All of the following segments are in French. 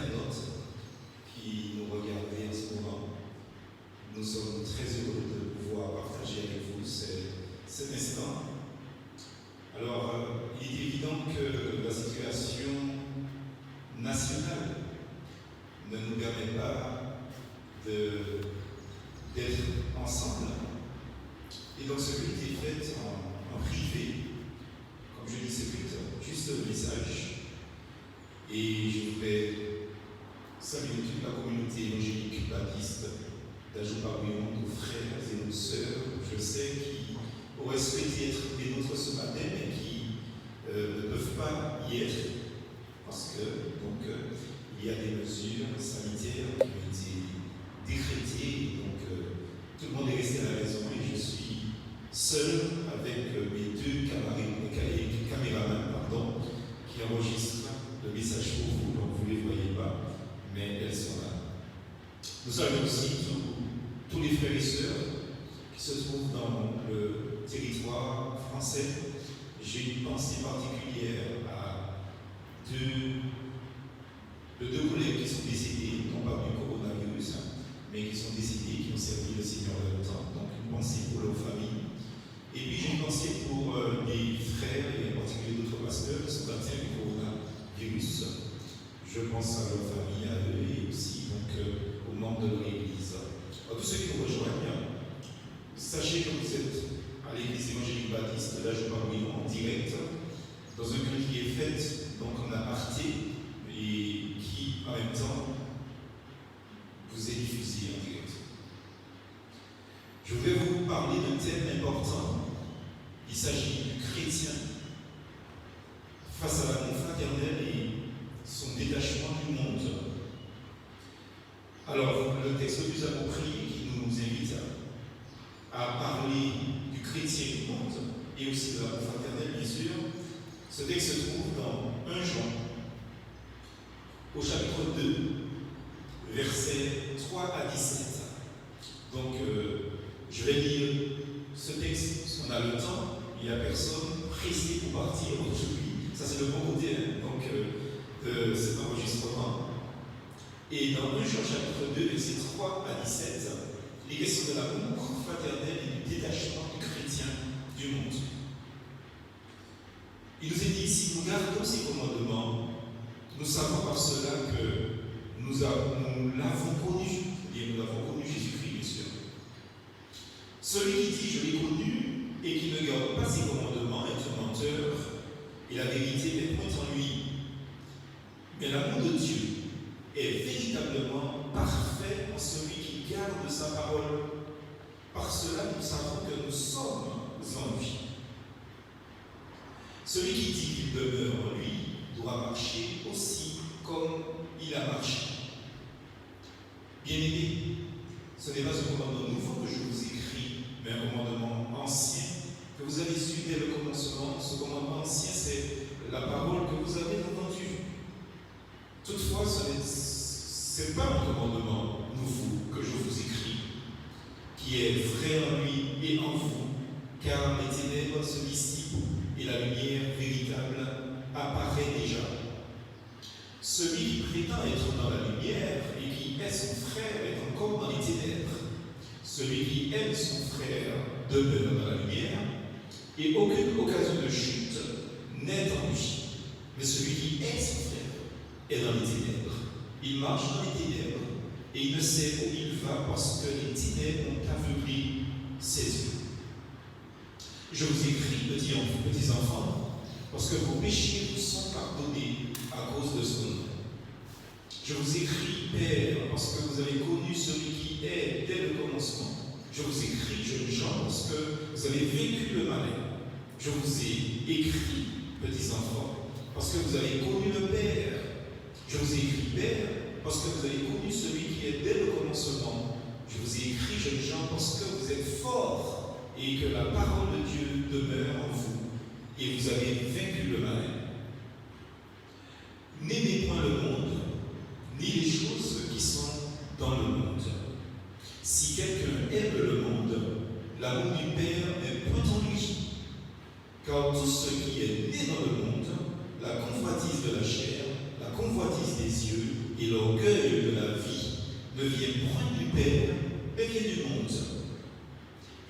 internautes qui nous regardez en ce moment. Nous sommes très heureux de pouvoir partager avec vous cet instant. Alors, il est évident que la situation nationale ne nous permet pas d'être ensemble. Et donc ce culte est fait en privé. Comme je dis, ce culte, juste le message. Et je voudrais saluer toute la communauté évangélique baptiste d'Ajoupa-Bouillon, nos frères et nos sœurs, je sais, qui auraient souhaité être des nôtres ce matin, mais qui ne peuvent pas y être, parce que il y a des mesures sanitaires qui ont été décrétées, donc tout le monde est resté à la maison et je suis seul avec mes deux caméramans qui enregistrent le message pour vous, donc vous ne les voyez pas, mais elles sont là. Nous saluons aussi tous les frères et sœurs qui se trouvent dans le territoire français. J'ai une pensée particulière à deux collègues qui sont décédés, non pas du coronavirus, mais qui sont décédés, qui ont servi le Seigneur en même temps. Donc une pensée pour leur famille. Et puis j'ai une pensée pour des frères, et en particulier d'autres pasteurs qui sont atteints du coronavirus. Je pense à leur famille, à eux, et aussi aux membres de leur Église. Alors, tous ceux qui nous rejoignent, sachez que vous êtes à l'Église évangélique baptiste de l'Ajoupa-Bouillon en direct, dans un culte qui est fait donc en aparté, et qui, en même temps, vous est diffusé en direct. Je voudrais vous parler d'un thème important. Il s'agit du chrétien face à l'amour fraternel et son détachement du monde. Alors, le texte le plus approprié qui nous invite à parler du chrétien du monde et aussi de l'amour fraternel, bien sûr, ce texte se trouve dans 1 Jean, au chapitre 2, versets 3 à 17. Donc, je vais lire ce texte, parce qu'on a le temps, il n'y a personne pressé pour partir aujourd'hui. Ça, c'est le bon côté de cet enregistrement. Et dans 1 Jean chapitre 2, versets 3 à 17, les questions de l'amour fraternel et du détachement du chrétien du monde. Il nous est dit, si nous gardons ces commandements, nous savons par cela que nous l'avons connu, c'est-à-dire nous l'avons connu Jésus-Christ, bien sûr. Celui qui dit je l'ai connu et qui ne garde pas ses commandements est un menteur, et la vérité n'est point en lui. Mais l'amour de Dieu est véritablement parfait en celui qui garde sa parole. Par cela, nous savons que nous sommes en lui. Celui qui dit qu'il demeure en lui doit marcher aussi comme il a marché. Bien-aimés, ce n'est pas un commandement nouveau que je vous écris, mais un commandement ancien que vous avez su dès le commencement. Ce commandement ancien, c'est la parole que vous avez entendue. Toutefois, ce n'est pas un commandement nouveau que je vous écris, qui est vrai en lui et en vous, car les ténèbres se dissipent et la lumière véritable apparaît déjà. Celui qui prétend être dans la lumière et qui est son frère est encore dans les ténèbres. Celui qui aime son frère demeure dans la lumière et aucune occasion de chute n'est en lui. Mais celui qui est son frère est dans les ténèbres. Il marche dans les ténèbres et il ne sait où il va parce que les ténèbres ont aveuglé ses yeux. Je vous écris, petits enfants, parce que vos péchés vous sont pardonnés à cause de son nom. Je vous écris, Père, parce que vous avez connu celui qui est dès le commencement. Je vous écris, jeunes gens, parce que vous avez vécu le malin. Je vous ai écrit, petits enfants, parce que vous avez connu le Père. Je vous ai écrit, Père, parce que vous avez connu celui qui est dès le commencement. Je vous ai écrit, jeunes gens, parce que vous êtes forts et que la parole de Dieu demeure en vous et vous avez vaincu le mal. N'aimez point le monde, ni les choses qui sont dans le monde. Si quelqu'un aime le monde, l'amour du Père n'est point en lui. Car tout ce qui est né dans le monde, la convoitise de la chair, la convoitise des yeux et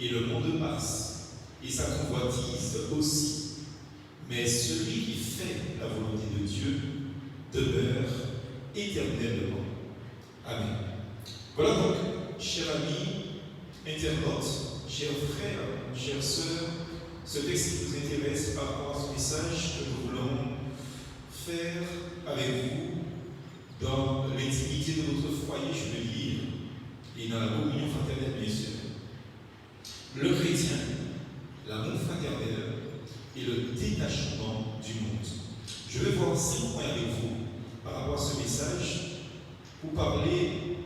et le monde passe, et sa convoitise aussi. Mais celui qui fait la volonté de Dieu demeure éternellement. Amen. Voilà donc, chers amis, internautes, chers frères, chères sœurs, ce texte qui nous intéresse par rapport à ce message que nous voulons faire avec vous dans l'intimité de notre foyer, je veux dire, et dans la communion fraternelle, bien sûr. Le chrétien, l'amour fraternel et le détachement du monde. Je vais voir 5 points avec vous par rapport à ce message pour parler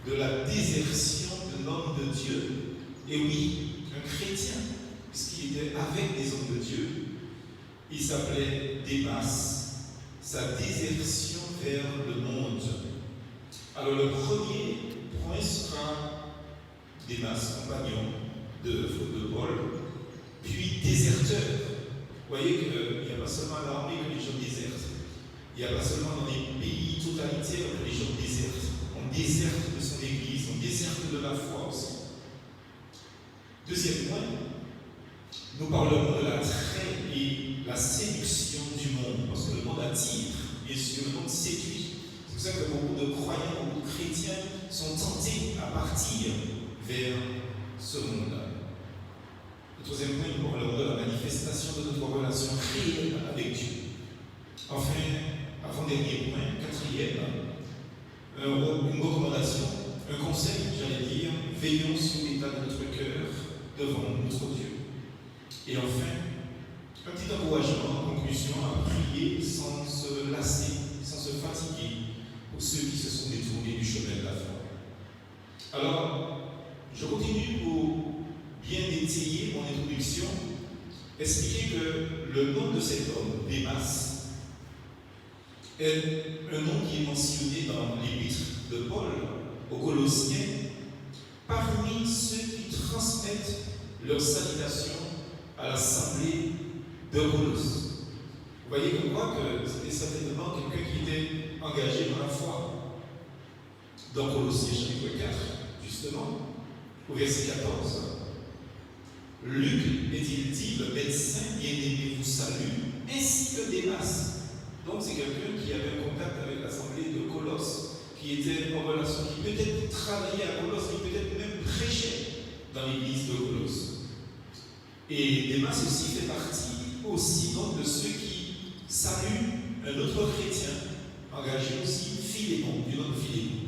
de la désertion de l'homme de Dieu. Et oui, un chrétien, puisqu'il était avec des hommes de Dieu, il s'appelait Démas, sa désertion vers le monde. Alors le premier point sera Démas, compagnon de Paul, puis déserteur. Vous voyez qu'il n'y a pas seulement à l'armée que les gens désertent, il n'y a pas seulement dans les pays totalitaires que les gens désertent. On déserte de son église, on déserte de la foi aussi. Deuxième point, nous parlerons de l'attrait et la séduction du monde, parce que le monde attire, bien sûr, le monde séduit. C'est pour ça que beaucoup de croyants, beaucoup de chrétiens sont tentés à partir vers ce monde-là. Le troisième point, nous parlerons de la manifestation de notre relation réelle avec Dieu. Enfin, avant-dernier point, quatrième, une recommandation, un conseil, j'allais dire, veillons sur l'état de notre cœur devant notre Dieu. Et enfin, un petit encouragement en conclusion à prier sans se lasser, sans se fatiguer pour ceux qui se sont détournés du chemin de la foi. Alors, je continue pour bien étayer mon introduction, expliquer que le nom de cet homme, Démas, est un nom qui est mentionné dans l'épître de Paul aux Colossiens parmi ceux qui transmettent leur salutation à l'assemblée de Colosse. Vous voyez comme quoi que c'était certainement quelqu'un qui était engagé dans la foi. Dans Colossiens chapitre 4, justement, au verset 14, Luc, est-il dit, le médecin bien-aimé vous salue, ainsi que Démas. Donc c'est quelqu'un qui avait un contact avec l'assemblée de Colosse, qui était en relation, qui peut-être travaillait à Colosse, qui peut-être même prêchait dans l'église de Colosse. Et Démas aussi fait partie aussi donc de ceux qui saluent un autre chrétien, engagé aussi, Philémon, du nom de Philémon.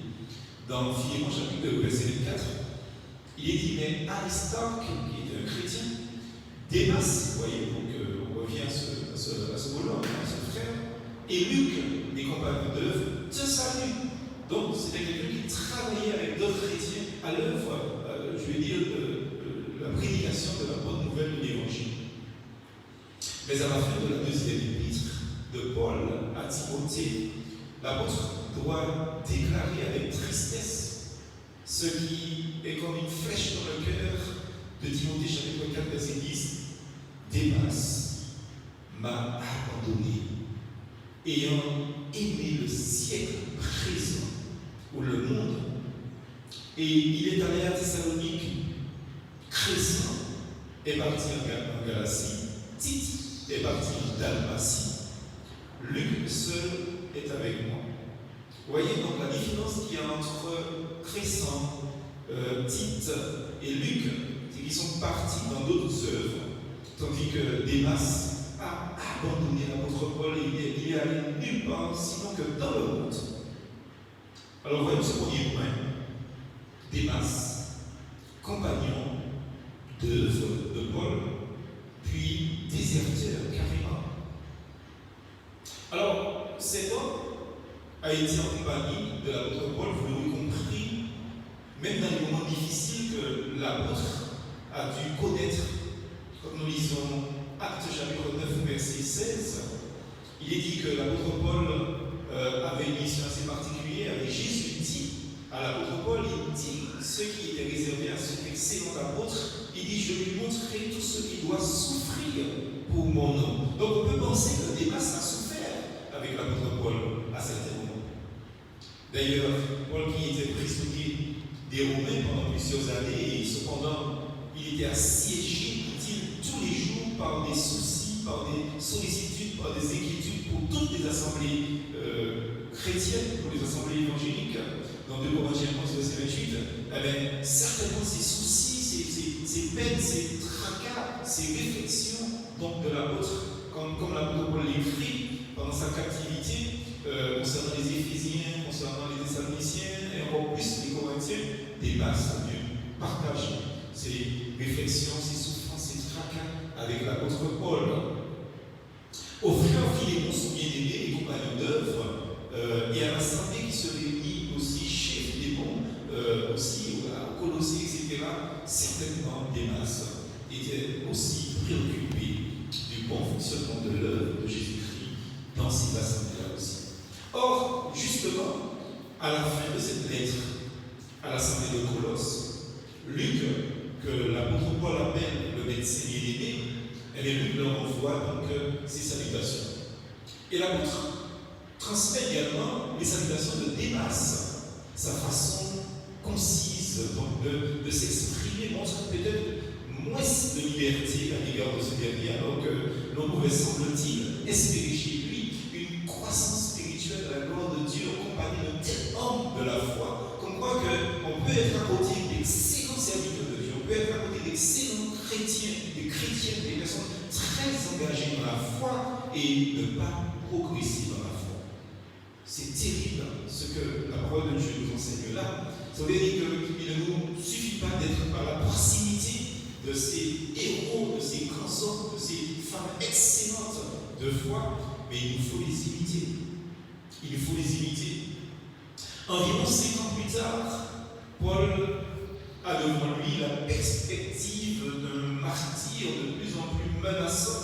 Dans Philémon chapitre 2, verset 24, il est dit, mais Aristarque, qui était un chrétien, Démas, vous voyez, donc on revient à ce mot-là, à ce frère, et Luc, les compagnons d'œuvre, te saluent. Donc c'était quelqu'un qui travaillait avec d'autres chrétiens à l'œuvre, je vais dire, de la prédication de la bonne nouvelle de l'Évangile. Mais à la fin de la deuxième épître de Paul à Timothée, l'apôtre doit déclarer avec tristesse ce qui est comme une flèche dans le cœur de Timothée chapitre 4 verset 10. Démas m'a abandonné, ayant aimé le siècle présent ou le monde, et il est allé à Thessalonique. Crescent est parti en Galatie, Tite est parti en Dalmatie, Luc seul est avec moi. Vous voyez donc la différence qu'il y a entre Crescent, Tite et Luc, c'est qu'ils sont partis dans d'autres œuvres, tandis que Démas a abandonné l'apôtre Paul et il est allé nulle part sinon que dans le monde. Alors voyons ce premier point. Démas, compagnon d'œuvre de Paul, puis déserteur carrément. Alors, cet homme a été en compagnie de l'apôtre Paul, vous l'aurez compris, même dans les moments difficiles que l'apôtre a dû connaître, comme nous lisons Actes chapitre 9, verset 16, il est dit que l'apôtre Paul avait une mission assez particulière et Jésus dit à l'apôtre Paul, il dit ce qui était réservé à cet excellent apôtre, il dit je lui montrerai tout ce qui doit souffrir pour mon nom. Donc on peut penser que Démas a souffert avec l'apôtre Paul à certains moments. D'ailleurs, Paul qui était prisonnier des Romains pendant plusieurs années et cependant il était assiégé, dit-il, tous les jours par des soucis, par des sollicitudes, par des inquiétudes pour toutes les assemblées chrétiennes, pour les assemblées évangéliques. Dans 2 Corinthiens 11, verset 28, eh bien, certainement ces soucis, ces peines, ces tracas, ces réflexions donc, de l'apôtre, comme l'apôtre Paul l'écrit pendant sa captivité, concernant les Éphésiens, concernant les Thessaloniciens, et encore plus les Corinthiens, dépassent à Dieu, partagent ces réflexions, ces souffrances, ces tracas avec l'apôtre Paul. Aux frères Philémon, son bien-aimé et compagnon d'œuvre, et à l'assemblée qui se réunit aussi chez Philémon, aussi à Colossiens, etc., certainement Démas était aussi préoccupé du bon fonctionnement de l'œuvre de Jésus-Christ dans ces assemblées-là aussi. Or, justement, à la fin de cette lettre à l'assemblée de Colosse, Luc, que l'apôtre Paul appelle le médecin bien-aimé, Luc leur envoie donc ses salutations. Et l'apôtre transmet également les salutations de Démas, sa façon concise donc, de s'exprimer montre peut-être moins de liberté à l'égard de ce dernier, alors que l'on pouvait, semble-t-il, espérer chez lui une croissance spirituelle à la gloire de Dieu en compagnie de tel homme de la foi, qu'on croit qu'on peut être à côté d'excellents serviteurs de Dieu, on peut être à côté d'excellents chrétiens, des chrétiennes, des personnes très engagées dans la foi et ne pas progresser dans la foi. C'est terrible ce que la parole de Dieu nous enseigne là. Ça veut dire qu'il ne nous suffit pas d'être à la proximité de ces héros, de ces grands hommes, de ces femmes excellentes de foi, mais il nous faut les imiter. Il nous faut les imiter. Environ 5 ans plus tard, Paul a devant lui la perspective d'un martyr de plus en plus menaçant,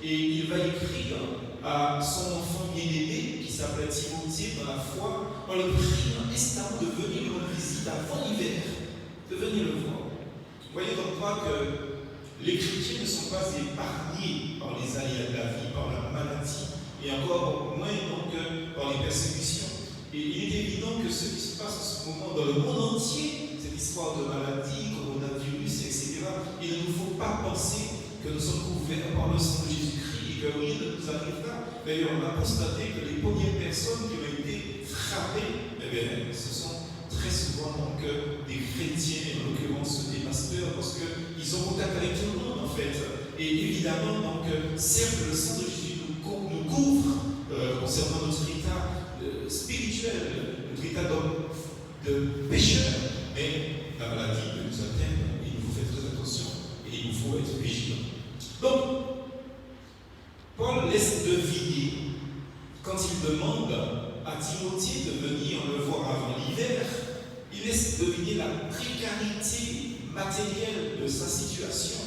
et il va écrire à son enfant bien-aimé qui s'appelait Timothée dans la foi, en le priant instamment de venir le rendre visite avant l'hiver, de venir le voir. Vous voyez donc quoi que les chrétiens ne sont pas épargnés par les aléas de la vie, par la maladie, et encore moins donc par les persécutions. Et il est évident que ce qui se passe en ce moment dans le monde entier, cette histoire de maladie, coronavirus, etc., il ne nous faut pas penser que nous sommes couverts par le sang de Jésus-Christ et que rien ne nous arrivera. D'ailleurs, on a constaté que les premières personnes qui ont été frappées, ce sont très souvent donc, des chrétiens, en l'occurrence des pasteurs, parce qu'ils ont contact avec tout le monde en fait. Et évidemment, donc, certes, le sang de Jésus nous couvre concernant notre état spirituel, notre état de pécheur, mais la maladie peut nous atteindre et il nous faut faire très attention et il nous faut être vigilant. Donc, Paul laisse deviner, quand il demande à Timothée de venir le voir avant l'hiver, il laisse deviner la précarité matérielle de sa situation.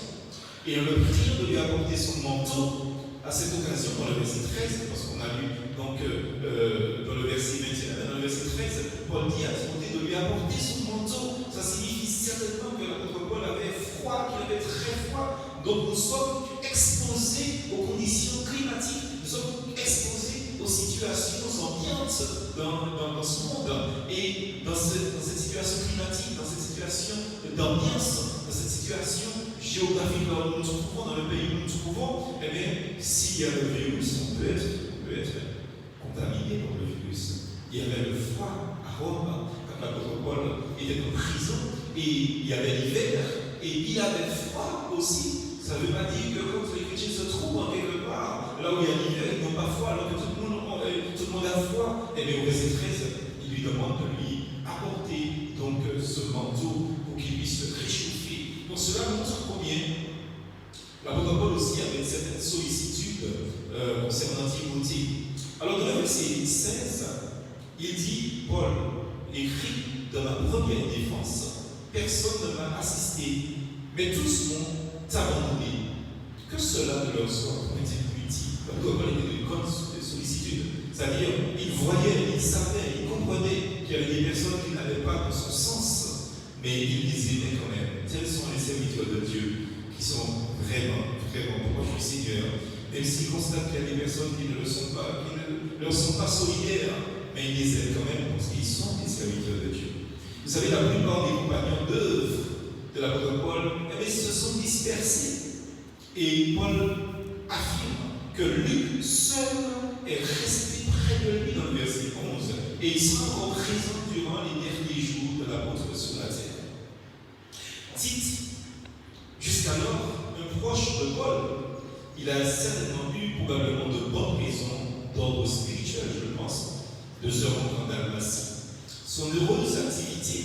Et en le priant de lui apporter son manteau, à cette occasion, dans le verset 13, parce qu'on a lu donc, dans le verset 21, dans le verset 13, Paul dit à Timothée de lui apporter son manteau. Ça signifie certainement que l'apôtre Paul avait froid, qu'il avait très froid. Donc nous sommes exposés aux conditions climatiques, nous sommes exposés aux situations ambiantes dans ce monde. Et dans cette situation climatique, dans cette situation d'ambiance, dans cette situation géographique où nous nous trouvons, dans le pays où nous nous trouvons, eh bien, s'il y a le virus, on peut être contaminé par le virus. Il y avait le froid à Rome, quand l'apôtre Paul était en prison, et il y avait l'hiver, et il avait froid aussi. Ça ne veut pas dire que quand les chrétiens se trouvent en quelque part, là où il y a l'hiver, ils n'ont pas froid, alors que tout le monde a froid. Et bien au verset 13, il lui demande de lui apporter donc ce manteau pour qu'il puisse se réchauffer. Donc cela montre combien l'apôtre Paul aussi avait une certaine sollicitude concernant Timothée. Alors dans le verset 16, il dit, Paul écrit dans ma première défense, personne ne m'a assisté, mais tous m'ont abandonné. Que cela ne leur soit point inutile. L'apôtre Paul était d'une grande sollicitude. C'est-à-dire, il voyait, il savait, il comprenait qu'il y avait des personnes qui n'avaient pas de son sens, mais il les aimait quand même. Tels sont les serviteurs de Dieu qui sont vraiment, vraiment proches du Seigneur. Même s'ils constatent qu'il y a des personnes qui ne le sont pas, qui ne leur sont pas solidaires, mais ils les aiment quand même parce qu'ils sont des serviteurs de Dieu. Vous savez, la plupart des compagnons d'œuvre de l'apôtre Paul, eh bien, se sont dispersés. Et Paul affirme que Luc seul est resté près de lui dans le verset 11. Et il sera encore présent durant les derniers jours de l'apôtre sur la terre. Tite, jusqu'alors, un proche de Paul, il a certainement eu probablement de bonnes raisons d'ordre spirituel, je pense, de se rendre en Dalmatie. Son heureuse activité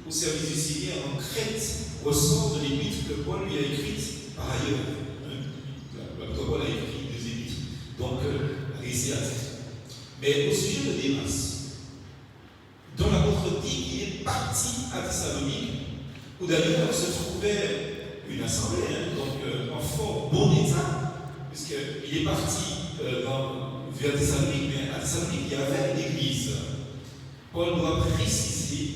au service du Seigneur en Crète ressort de l'épître que Paul lui a écrite par ailleurs. L'apôtre Paul a écrit 2 épîtres, donc récit à Tite. Mais au sujet de Démas, dont l'apôtre dit qu'il est parti à Thessalonique, où d'ailleurs se trouvait une assemblée, donc en fort bon état, puisqu'il est parti vers Thessalonique, mais à Thessalonique, il y avait l'église. Paul doit préciser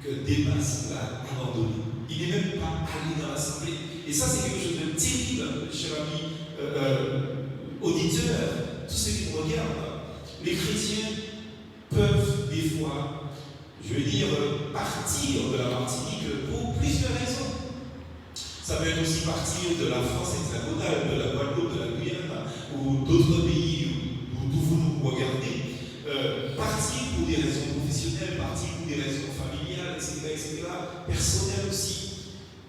que Démas l'a abandonné. Il n'est même pas allé dans l'assemblée. Et ça, c'est quelque chose de terrible, cher ami auditeur, tous ceux qui nous regardent. Les chrétiens peuvent des fois, je veux dire, partir de la Martinique pour plusieurs raisons. Ça peut être aussi partir de la France hexagonale, de la Guadeloupe, de la Guyane, ou d'autres pays où vous nous regardez. Partir pour des raisons professionnelles, partir pour des raisons familiales, etc., personnelles aussi.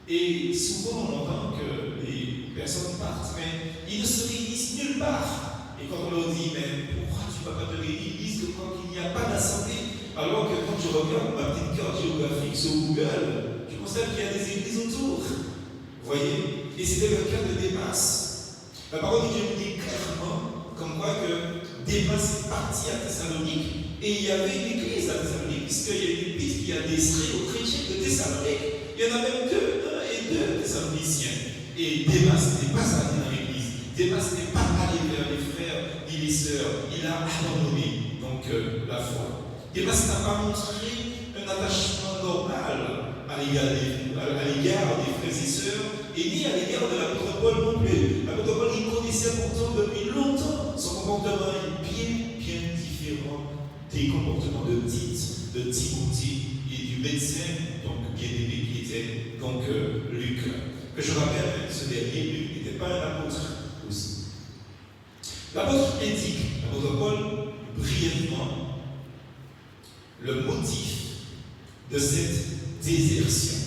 Et souvent on entend que les personnes partent, mais ils ne se réunissent nulle part. Et quand on leur dit, mais pourquoi tu ne vas pas te réunir, ils disent que quand il n'y a pas d'assemblée, alors que quand je regarde ma petite carte géographique sur Google, je constate qu'il y a des églises autour. Vous voyez? Et c'était le cas de Démas. La parole de Dieu nous dit clairement, comme quoi que Démas est parti à Thessalonique et il y avait une église à Thessalonique, puisqu'il y a une épître qui a adressée aux chrétiens de Thessalonique. Il y en a même deux Thessaloniciens. Et Démas n'est pas allé dans l'église. Démas n'est pas allé vers les frères ni les sœurs. Il a abandonné donc la foi. Démas n'a pas montré un attachement normal à l'égard des frères et sœurs et ni à l'égard de l'apôtre Paul non plus. L'apôtre Paul, il connaissait pourtant depuis longtemps son comportement est bien différent des comportements de Tite, de Timothée et du médecin, donc bien-aimé qui était donc Luc. Que je rappelle, ce dernier, Luc, n'était pas un apôtre aussi. L'apôtre indique, l'apôtre Paul, brièvement, le motif de cette désertion.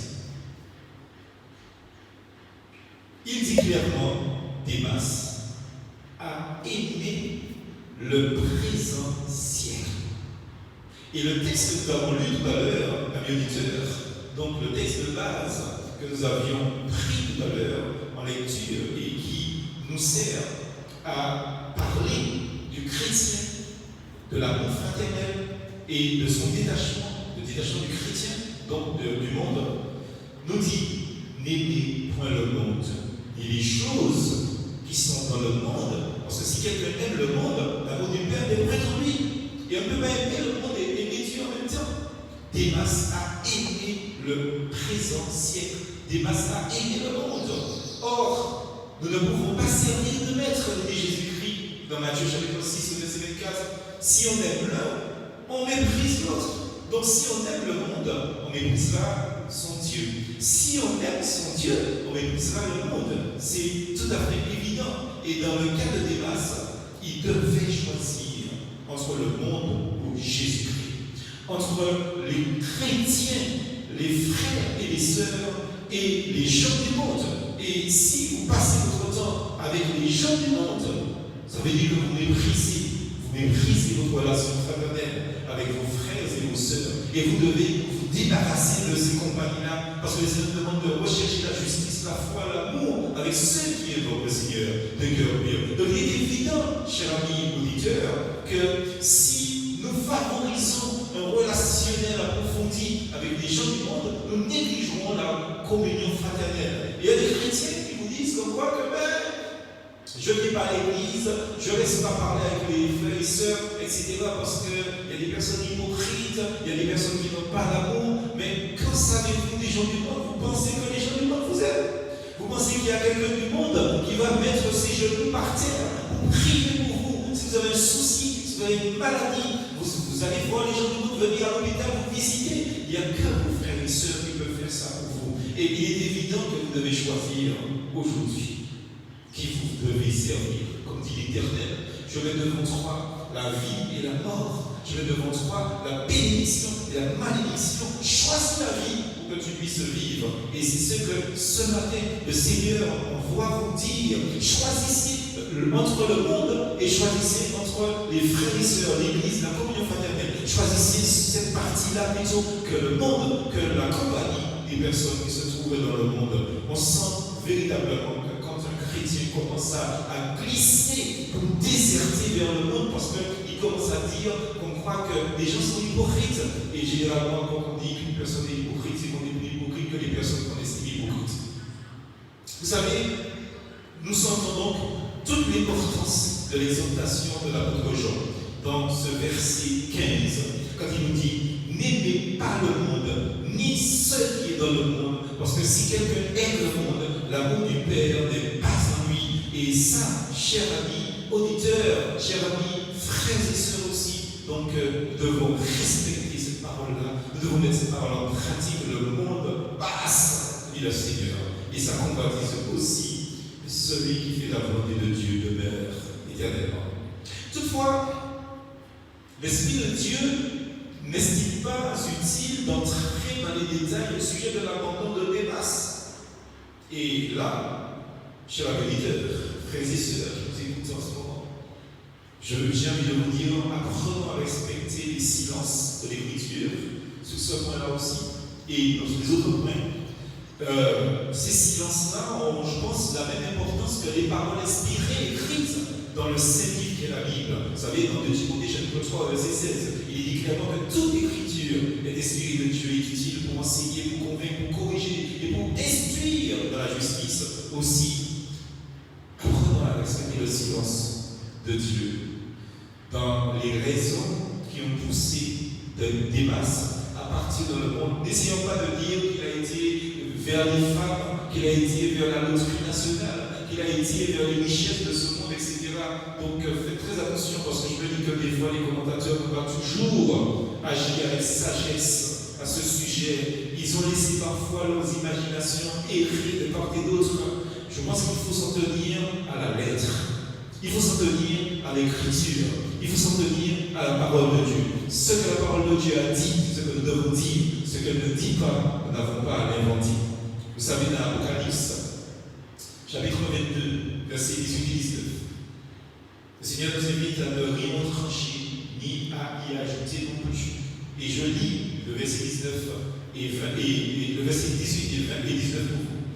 Il dit clairement, Démas a aimé le présent siècle. Et le texte que nous avons lu tout à l'heure, ami auditeur, donc le texte de base que nous avions pris tout à l'heure en lecture et qui nous sert à parler du chrétien, de l'amour fraternel et de son détachement, le détachement du chrétien, donc du monde, nous dit, n'aimez point le monde, ni les choses qui sont dans le monde, parce que si quelqu'un aime le monde, l'amour du Père est près de lui. Et on ne peut pas aimer le monde et aimer Dieu en même temps. Démas a aimé le présent siècle. Démas a aimé le monde. Or, nous ne pouvons pas servir de maître, dit Jésus-Christ dans Matthieu chapitre 6, verset 24. Si on aime l'un, on méprise l'autre. Donc si on aime le monde, on méprisera son Dieu. Si on aime son Dieu, on méprisera le monde. C'est tout à fait évident. Et dans le cas de Démas, il devait choisir entre le monde ou Jésus-Christ, entre les chrétiens, les frères et les sœurs et les gens du monde. Et si vous passez votre temps avec les gens du monde, ça veut dire que vous méprisez votre relation fraternelle avec vos frères et vos sœurs. Et vous devez vous débarrasser de ces compagnies-là, parce que le Seigneur demande de rechercher la justice, la foi, l'amour avec ceux qui évoquent le Seigneur de cœur pur. Donc il est évident, cher ami auditeur, que si nous favorisons un relationnel approfondi avec les gens du monde, nous négligerons la communion fraternelle. Et il y a des chrétiens qui vous disent comme quoi que je ne vais pas à l'église, je ne reste pas parler avec les frères et sœurs, etc. parce qu'il y a des personnes hypocrites, il y a des personnes qui n'ont pas d'amour. Mais quand savez-vous des gens du monde, vous pensez que les gens du monde vous aiment? Vous pensez qu'il y a quelqu'un du monde qui va mettre ses genoux par terre pour prier pour vous? Si vous avez un souci, si vous avez une maladie, vous allez voir les gens du monde venir à l'hôpital vous visiter. Il n'y a que vos frères et sœurs qui peuvent faire ça pour vous. Et il est évident que vous devez choisir aujourd'hui qui vous devez servir. Comme dit l'Éternel, je mets devant toi la vie et la mort. Je mets devant toi la bénédiction et la malédiction. Choisis la vie pour que tu puisses vivre. Et c'est ce que ce matin, le Seigneur envoie vous dire. Choisissez entre le monde et choisissez entre les frères et sœurs, l'Église, la communion fraternelle. Choisissez cette partie-là plutôt que le monde, que la compagnie des personnes qui se trouvent dans le monde. On sent véritablement que quand un chrétien commence à glisser, pour déserter vers le monde, parce qu'il commence à dire qu'on croit que les gens sont hypocrites. Et généralement, quand on dit qu'une personne est hypocrite, c'est qu'on est plus hypocrite que les personnes qu'on estime hypocrites. Vous savez, nous sentons donc toute l'importance de l'exhortation de l'apôtre Jean dans ce verset 15, quand il nous dit « N'aimez pas le monde, ni ce qui est dans le monde, parce que si quelqu'un aime le monde, l'amour du Père n'est pas en lui. » Et ça, chers amis auditeurs, chers amis frères et sœurs aussi, donc nous devons respecter cette parole-là, nous devons mettre cette parole en pratique. Le monde passe, dit le Seigneur, et sa convoitise aussi. Celui qui fait la volonté de Dieu demeure éternellement. Toutefois, l'Esprit de Dieu n'estime pas utile d'entrer dans les détails au sujet de l'abandon de Démas. Et là, chers auditeurs, frères et sœurs qui nous écoutent en ce moment, j'ai envie de vous dire, apprenons à respecter les silences de l'Écriture sur ce point-là aussi, et dans les autres points. Ces silences-là ont, je pense, la même importance que les paroles inspirées, écrites dans le Saint-Livre qu'est la Bible. Vous savez, dans 2 Timothée chapitre 3, verset 16, il est dit clairement que toute écriture est inspirée de Dieu et est utile pour enseigner, pour convaincre, pour corriger et pour instruire dans la justice. Aussi, apprenons à respecter le silence de Dieu dans les raisons qui ont poussé Démas à partir dans le monde. N'essayons pas de dire qu'il a été vers les femmes, qu'il a été vers la loterie nationale, qu'il a été vers les richesses de ce monde, etc. Donc faites très attention, parce que je me dis que des fois les commentateurs n'ont pas toujours agi avec sagesse à ce sujet. Ils ont laissé parfois leurs imaginations errer de part et d'autre. Je pense qu'il faut s'en tenir à la lettre. Il faut s'en tenir à l'écriture. Il faut s'en tenir à la parole de Dieu. Ce que la parole de Dieu a dit, ce que nous devons dire, ce qu'elle ne dit pas, nous n'avons pas à l'inventer. Vous savez, dans l'Apocalypse, chapitre 22, versets 18 et 19, le Seigneur nous invite à ne rien trancher, ni à y ajouter non plus. Et je lis le verset 19 et le verset 18 et 19 pour vous.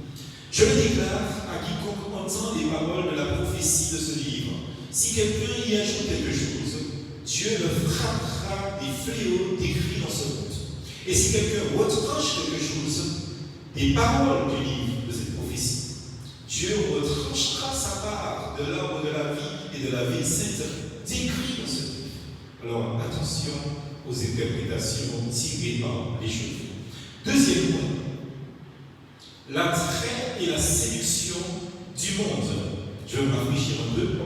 Je le déclare à quiconque entend les paroles de la prophétie de ce livre. Si quelqu'un y ajoute quelque chose, Dieu le frappera des fléaux décrits dans ce monde. Et si quelqu'un retranche quelque chose, des paroles du livre de cette prophétie, Dieu retranchera sa part de l'arbre de la vie et de la vie sainte décrit dans ce livre. Alors attention aux interprétations tirées par les cheveux. Deuxième point, l'attrait et la séduction du monde. Je vais m'afficher en deux points.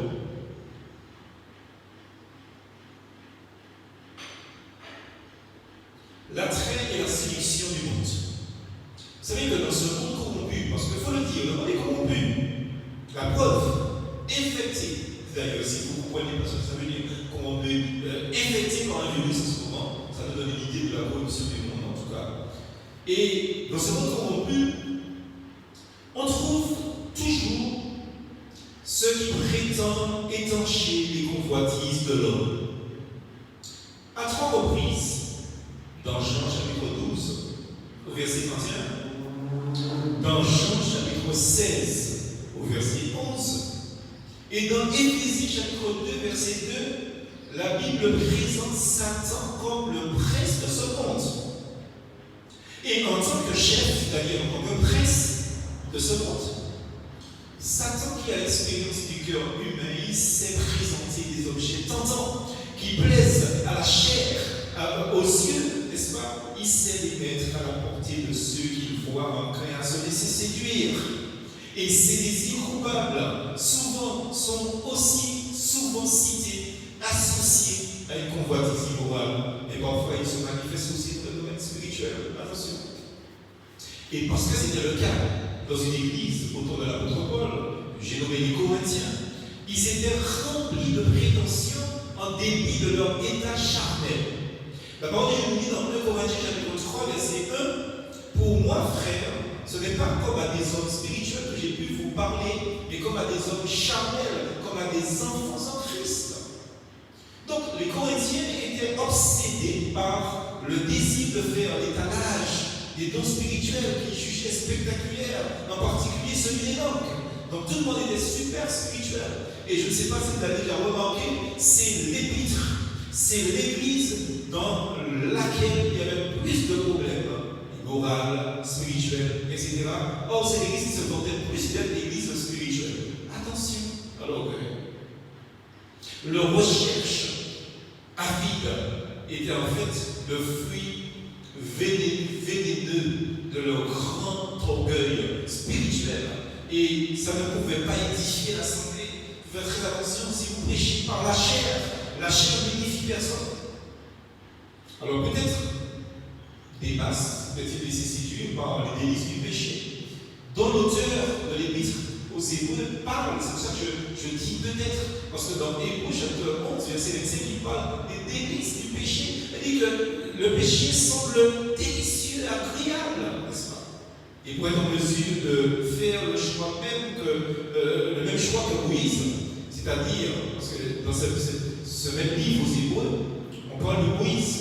L'attrait et la séduction du monde. Vous savez que dans ce monde corrompu, parce qu'il faut le dire, le monde est corrompu. La preuve, infectée, d'ailleurs, si vous comprenez parce que ça veut dire corrompu, infecté par un virus en ce moment, ça nous donne une idée de la corruption du monde en tout cas. Et dans ce monde corrompu, on trouve toujours ceux qui prétendent étancher les convoitises de l'homme. À 3 reprises, dans Jean chapitre 12, au verset 31, dans Jean chapitre 16, au verset 11, et dans Éphésiens chapitre 2, verset 2, la Bible présente Satan comme le prince de ce monde. Et en tant que chef, c'est-à-dire comme un prince de ce monde, Satan, qui a l'expérience du cœur humain, il sait présenter des objets tentants qui plaisent à la chair, aux yeux, n'est-ce pas? Il sait les mettre à la portée de ceux qu'il voit enclins à se laisser séduire. Et ces désirs coupables sont aussi souvent cités, associés à une convoitise immorale. Et parfois, ils se manifestent aussi dans le domaine spirituel. Attention. Et parce que c'était le cas dans une église autour de l'apôtre Paul, j'ai nommé les Corinthiens, ils étaient remplis de prétention en dépit de leur état charnel. La parole de Dieu nous dit dans 1 Corinthiens chapitre 3, verset 1, pour moi, frère, ce n'est pas comme à des hommes spirituels que j'ai pu vous parler, mais comme à des hommes charnels, comme à des enfants en Christ. Donc, les Corinthiens étaient obsédés par le désir de faire l'étalage des dons spirituels qu'ils jugeaient spectaculaires, en particulier celui des langues. Donc, tout le monde était super spirituel. Et je ne sais pas si vous avez déjà remarqué, c'est l'épître, c'est l'église dans laquelle il y avait plus de problèmes, morales, spirituels, etc. Or, c'est l'église qui se vantait plus d'être l'église spirituelle. Attention, alors que leur recherche avide était en fait le fruit vénéneux de leur grand orgueil spirituel. Et ça ne pouvait pas édifier l'assemblée. Faites très attention si vous prêchez par la chair n'édifie personne. Alors peut-être des masses, peut-être laissé séduire par les délices du péché, dont l'auteur de l'Épître aux Hébreux parle. C'est pour ça que je dis peut-être, parce que dans Hébreux chapitre 11, verset 25, il parle des délices du péché. Il dit que le péché semble délicieux, agréable, n'est-ce pas? Et pour être en mesure de faire le choix même le même choix que Moïse, c'est-à-dire, parce que dans ce même livre aux Hébreux, on parle de Moïse.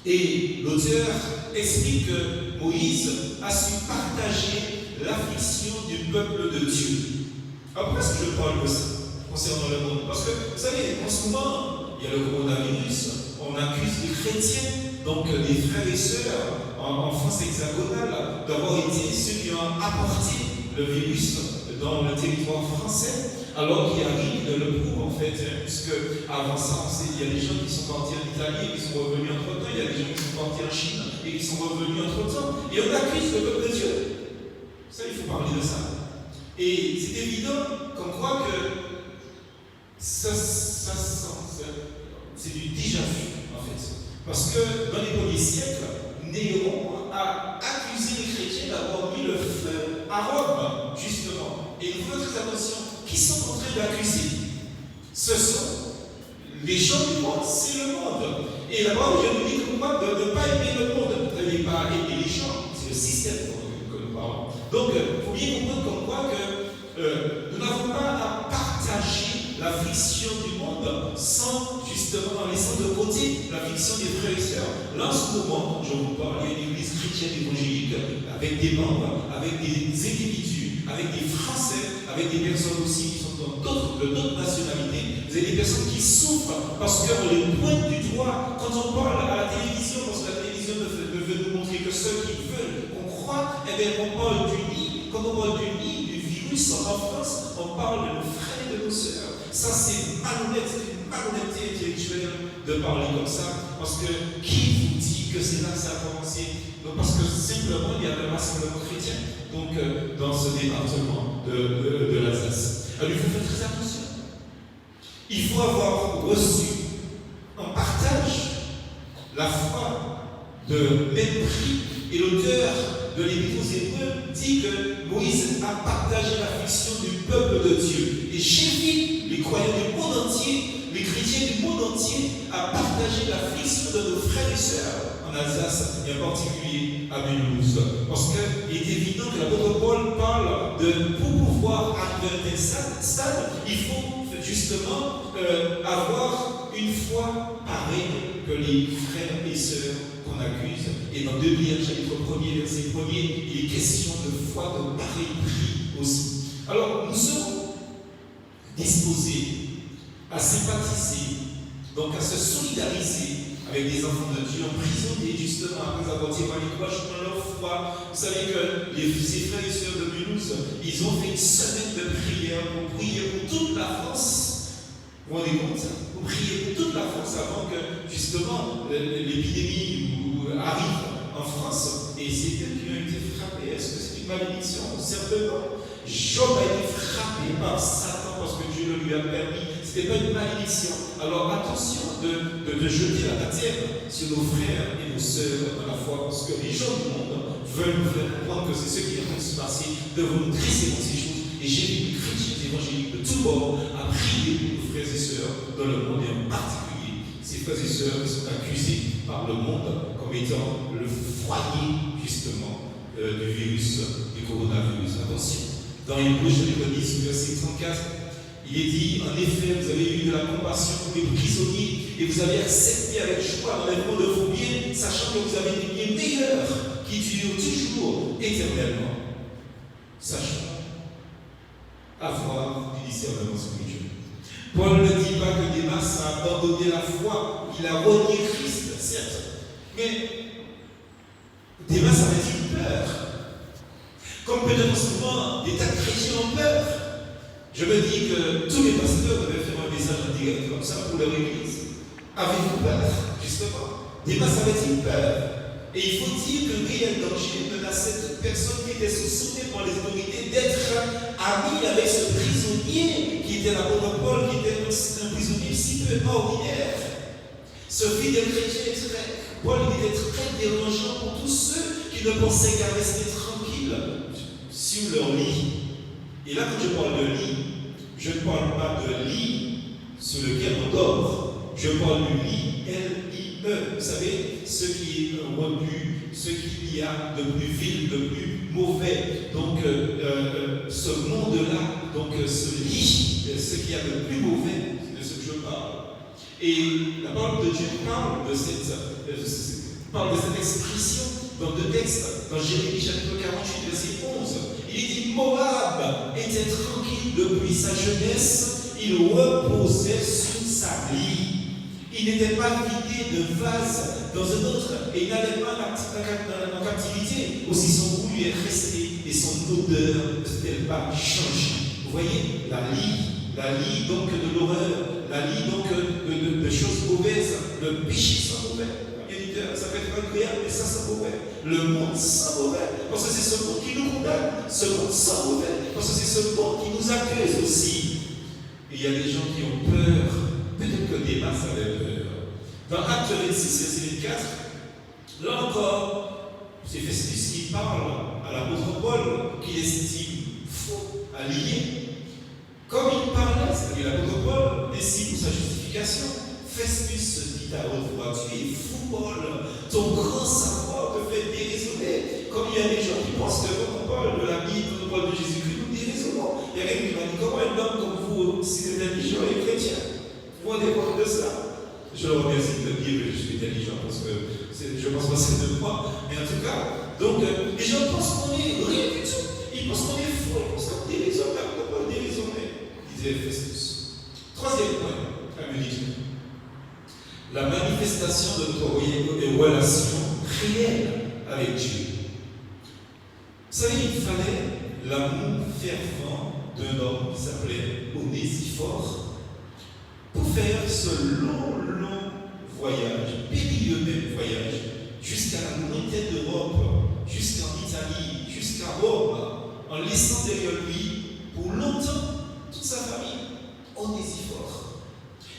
Et l'auteur explique que Moïse a su partager l'affliction du peuple de Dieu. Alors pourquoi est-ce que je parle de ça concernant le monde? Parce que, vous savez, en ce moment, il y a le coronavirus, on accuse les chrétiens, donc les frères et sœurs en France hexagonale, d'avoir été ceux qui ont apporté le virus dans le territoire français, alors qu'il arrive de le prouve en fait, puisque avant ça, on sait, il y a des gens qui sont partis en Italie et qui sont revenus entre-temps, il y a des gens qui sont partis en Chine et qui sont revenus entre-temps, et on accuse le peuple de Dieu. Ça, il faut parler de ça. Et c'est évident qu'on croit que ça c'est du déjà vu, en fait. Parce que dans les premiers siècles, Néron a accusé les chrétiens d'avoir mis le feu à Rome, justement. Et il faut faire très attention. Qui sont en train d'accuser? Ce sont les gens du monde, c'est le monde. Et là-bas, je nous dis que moi, de ne pas aimer le monde, ne pas aimer les gens, c'est le système que nous parlons. Donc, il faut bien comprendre comme quoi que nous n'avons pas à partager l'affliction du monde sans, justement, en laissant de côté l'affliction des frères et sœurs. Là, en ce moment, je vous parle, il y a une église chrétienne évangélique avec des membres, avec des individus, avec des Français, avec des personnes aussi qui sont de d'autres nationalités. Vous avez des personnes qui souffrent parce qu'on les pointe du doigt quand on parle à la télévision, parce que la télévision veut nous montrer que ceux qui veulent qu'on croit, eh bien, on parle du nid. Quand on parle du nid, du virus en France, on parle de nos frères et de nos sœurs. Ça, c'est malhonnête, c'est une malhonnêteté intellectuelle de parler comme ça, parce que qui vous dit que c'est là que ça a commencé? Donc, parce que simplement, il y a un rassemblement chrétien donc, dans ce département de l'Alsace. Alors, il faut faire très attention. Il faut avoir reçu en partage la foi de même prix. Et l'auteur de l'Épître aux Hébreux dit que Moïse a partagé l'affliction du peuple de Dieu. Et j'invite les croyants du monde entier, les chrétiens du monde entier, à partager l'affliction de nos frères et sœurs en Alsace, et en particulier à Mulhouse. Parce qu'il est évident que l'apôtre Paul parle de, pour pouvoir arriver à un tel stade, il faut justement avoir une foi pareille que les frères et sœurs qu'on accuse. Et dans 2 Pierre, chapitre 1er, verset 1er, il est question de foi de pareil prix aussi. Alors, nous serons disposés à sympathiser, donc à se solidariser avec des enfants de Dieu emprisonnés justement après avoir témoigné courage dans leur foi. Vous savez que ces frères et sœurs de Mulhouse, ils ont fait une semaine de prière pour prier pour toute la France. Vous vous rendez compte? Pour prier pour toute la France avant que justement l'épidémie arrive en France. Et c'est eux qui ont été frappés. Est-ce que c'est une malédiction? Certainement. Job a été frappé par Satan parce que Dieu le lui a permis. ce n'était pas une malédiction. Alors attention de jeter la matière sur nos frères et nos sœurs dans la foi, parce que les gens du monde veulent nous faire comprendre que c'est ce qui est en train de se passer, devant nous dresser dans ces choses. Et j'ai vu les chrétiens évangéliques de tous bords à prier pour nos frères et sœurs dans le monde, et en particulier ces frères et sœurs qui sont accusés par le monde comme étant le foyer justement du virus, du coronavirus. Attention, dans Hébreux chapitre 10, verset 34, il est dit, en effet, vous avez eu de la compassion pour les prisonniers et vous avez accepté avec joie l'enlèvement de vos biens, sachant que vous avez des biens meilleurs qui durent toujours éternellement. Sachant avoir du discernement spirituel. Paul ne dit pas que Démas a abandonné la foi, qu'il a renié Christ, certes, mais Démas avait-il peur? Comme peut-être souvent des tas de chrétiens ont peur. Je me dis que tous les pasteurs devaient faire un message en direct comme ça pour leur église. Avez-vous peur, justement? Démas avait-il peur? Et il faut dire que le réel danger menaçait toute personne qui était soupçonnée par les autorités d'être ami avec ce prisonnier qui était l'apôtre Paul, qui était un prisonnier si peu ordinaire. Ce fidèle chrétien extrait, Paul était très dérangeant pour tous ceux qui ne pensaient qu'à rester tranquilles sur leur lit. Et là, quand je parle de lit, je ne parle pas de lit sur lequel on dort. Je parle du lit, L-I-E. Vous savez, ce qui est rebu, ce qu'il y a de plus vil, de plus mauvais. Donc, ce monde-là, donc ce lit, ce qu'il y a de plus mauvais, c'est de ce que je parle. Et la parole de Dieu parle de cette expression dans deux textes, dans Jérémie chapitre 48, verset 11. Il dit Moab était tranquille depuis sa jeunesse, il reposait sur sa lie. Il n'était pas vidé de vase dans un autre, et il n'allait pas en captivité. Aussi son goût lui est resté et son odeur ne s'est-elle pas changée. Vous voyez, la lie donc de l'horreur, la lie donc de choses mauvaises, le péché sent mauvais. Ça peut être agréable, mais ça sent mauvais. Le monde sent mauvais, parce que c'est ce monde qui nous condamne. Ce monde sent mauvais, parce que c'est ce monde qui nous accuse aussi. Et il y a des gens qui ont peur. Peut-être que Démas avait peur. Dans Acte 26, verset 24, là encore, c'est Festus qui parle à l'apôtre Paul, qu'il estime faux, à lier. Comme il parlait, c'est-à-dire l'apôtre Paul, décide pour sa justification. Festus dit à haute voix, tu es fou, Paul, ton grand savoir te fait déraisonner. Comme il y a des gens qui pensent que l'apôtre Paul, de la Bible, de Paul de Jésus-Christ, nous déraisonnons. Il y a quelqu'un qui m'a dit, comment un homme comme vous, si vous êtes intelligent et chrétien, vous rendez compte de ça? Je le remercie de dire que je suis intelligent, parce que je pense pas que c'est de moi, mais en tout cas, donc, les gens pensent qu'on est rien du tout. Ils pensent qu'on est fou, ils pensent qu'on est déraisonné, l'apôtre Paul déraisonné, disait Festus. Troisième point, la méditation. La manifestation de notre relation réelle avec Dieu. Vous savez, il fallait l'amour fervent d'un homme qui s'appelait Onésiphore pour faire ce long voyage, périlleux même voyage, jusqu'à la lointaine d'Europe, jusqu'en Italie, jusqu'à Rome, en laissant derrière lui pour longtemps toute sa famille. Onésiphore.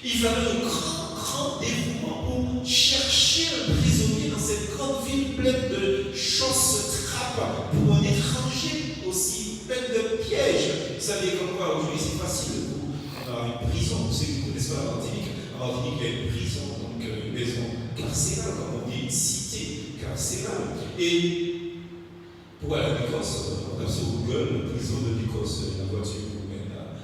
Il fallait un grand dévouement pour chercher un prisonnier dans cette grande ville pleine de choses trappes pour un étranger aussi pleine de pièges. Vous savez comme quoi aujourd'hui c'est facile pour avoir une prison, pour ceux qui ne connaissent pas la Martinique. En Martinique, il y a une prison, donc une maison carcérale, comme on dit, une cité carcérale. Et pour aller à Bicos, on tape sur Google, prison de Bicos, la voiture vous mène là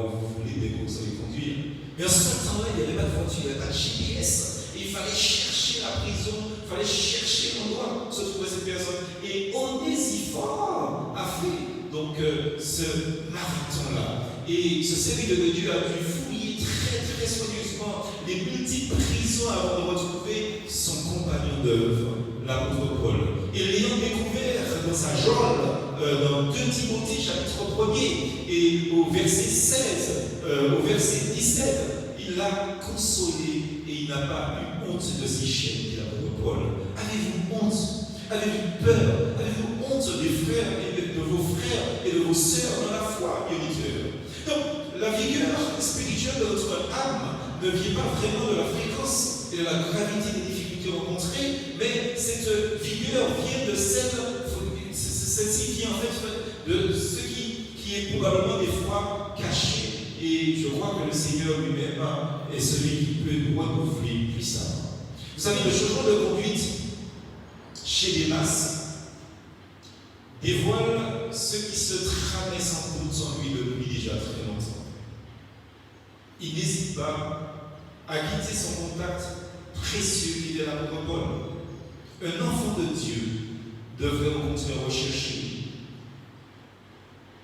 où vous voulez, dès que vous savez conduire. Mais en ce temps-là, il n'y avait pas de voiture, il n'y avait pas de GPS. Et il fallait chercher la prison, il fallait chercher l'endroit où se trouvait cette personne. Et Onésiphore a fait donc ce marathon-là. Et ce serviteur de Dieu a dû fouiller très soigneusement les multiples prisons avant de retrouver son compagnon d'œuvre, l'apôtre Paul. Et l'ayant découvert dans sa geôle, dans 2 Timothée chapitre 1er et au verset 16, au verset 17, il l'a consolé et il n'a pas eu honte de ses chaînes, dit l'apôtre Paul. Avez-vous honte? Avez-vous peur? Avez-vous honte des frères et de vos frères et de vos sœurs dans la foi, bien auditeurs? Donc, la vigueur spirituelle de notre âme ne vient pas vraiment de la fréquence et de la gravité des difficultés rencontrées, mais cette vigueur vient de celle-ci vient en fait de ce qui est probablement des fois caché. Et je crois que le Seigneur lui-même est celui qui peut nous renouveler puissamment. Vous savez, le changement de conduite chez les masses dévoile ce qui se tramait sans doute en lui depuis déjà très longtemps. Il n'hésite pas à quitter son contact précieux qui est l'apôtre Paul. Un enfant de Dieu devrait au contraire rechercher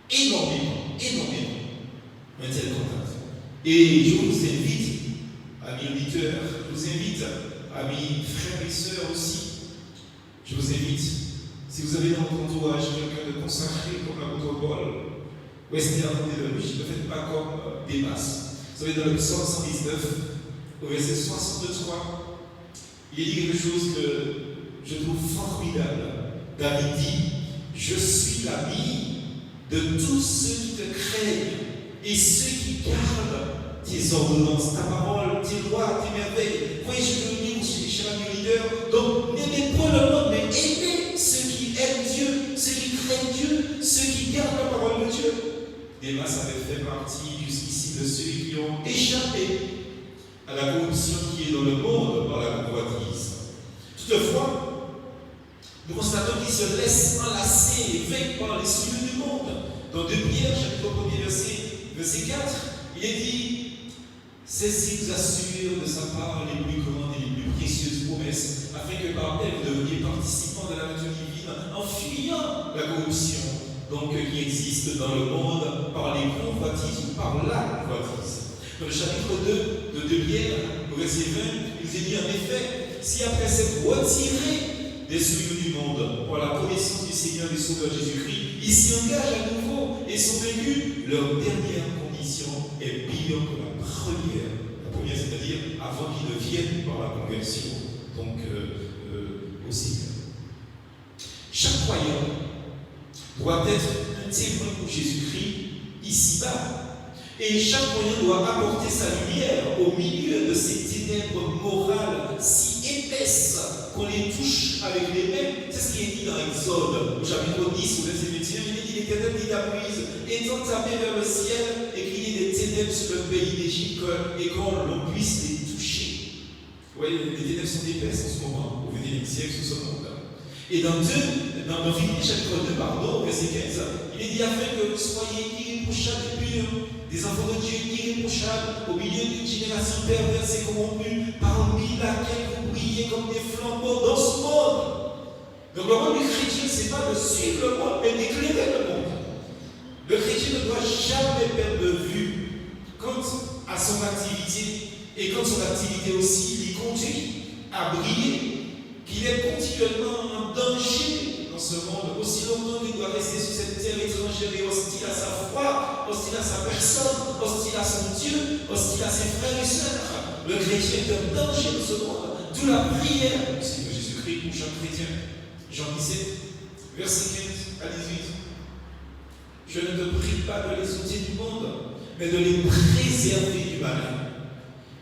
énormément un tel contact. Et je vous invite, amis auditeurs, je vous invite, amis frères et sœurs aussi, je vous invite, si vous avez dans votre entourage quelqu'un de consacré comme l'apôtre Paul, restez à côté de lui, ne faites pas comme des masses. Vous savez, dans le psaume 119, au verset 63, il est dit quelque chose que je trouve formidable. David dit, je suis l'ami de tous ceux qui te craignent et ceux qui gardent tes ordonnances, ta parole, tes lois, tes merveilles. Voyez, je veux venir aussi, cher ami leader. Donc, n'aimez pas le monde, mais aimez ceux qui aiment Dieu, ceux qui craignent Dieu, ceux qui gardent la parole de Dieu. Démas avait fait partie jusqu'ici de ceux qui ont échappé à la corruption qui est dans le monde par la convoitise. Toutefois, nous constatons qu'il se laisse enlacer et vaincre par les souillures du monde. Dans 2 Pierre, chapitre 1er, verset 4, il est dit, celle-ci vous assure de sa part les plus grandes et les plus précieuses promesses, afin que par elles vous deveniez participants de la nature divine en fuyant la corruption donc, qui existe dans le monde par les convoitises ou par la convoitise. Dans le chapitre 2 de 2 Pierre, au verset 20, il est dit en effet, si après s'être retirés des souillures du monde pour la connaissance du Seigneur et du Sauveur Jésus-Christ, ils s'y engagent à nouveau et sont vaincus, leur dernière condition est pire que la première. La première, c'est-à-dire avant qu'ils ne viennent par la conversion, donc au Seigneur. Chaque croyant doit être un témoin pour Jésus-Christ ici-bas. Et chaque croyant doit apporter sa lumière au milieu de ces ténèbres morales si épaisses qu'on les touche avec les mains. C'est ce qui est dit dans Exode, au chapitre 10, au verset 21. Il est dit, l'Éternel dit à Moïse, étends ta main vers le ciel et qu'il y ait des ténèbres sur le pays d'Égypte et qu'on puisse les toucher. Vous voyez, les ténèbres sont épaisses en ce moment, au XXe siècle, sous ce monde-là. Et dans Philippiens chapitre 2, verset 15, il est dit afin que vous soyez irréprochables et purs, des enfants de Dieu irréprochables, au milieu d'une génération perverse et corrompue, parmi laquelle vous brillez comme des flambeaux dans ce monde. Donc le rôle du chrétien, ce n'est pas de suivre le monde, mais d'éclairer le monde. Le chrétien ne doit jamais perdre de vue quant à son activité, et quand son activité aussi lui conduit à briller, qu'il est continuellement en danger dans ce monde, aussi longtemps qu'il doit rester sur cette terre étrangère et hostile à sa foi, hostile à sa personne, hostile à son Dieu, hostile à ses frères et sœurs. Le chrétien est en danger dans ce monde. D'où la prière du Seigneur Jésus-Christ pour chaque chrétien. Jean 17, verset 15 à 18. Je ne te prie pas de les ôter du monde, mais de les préserver du malin.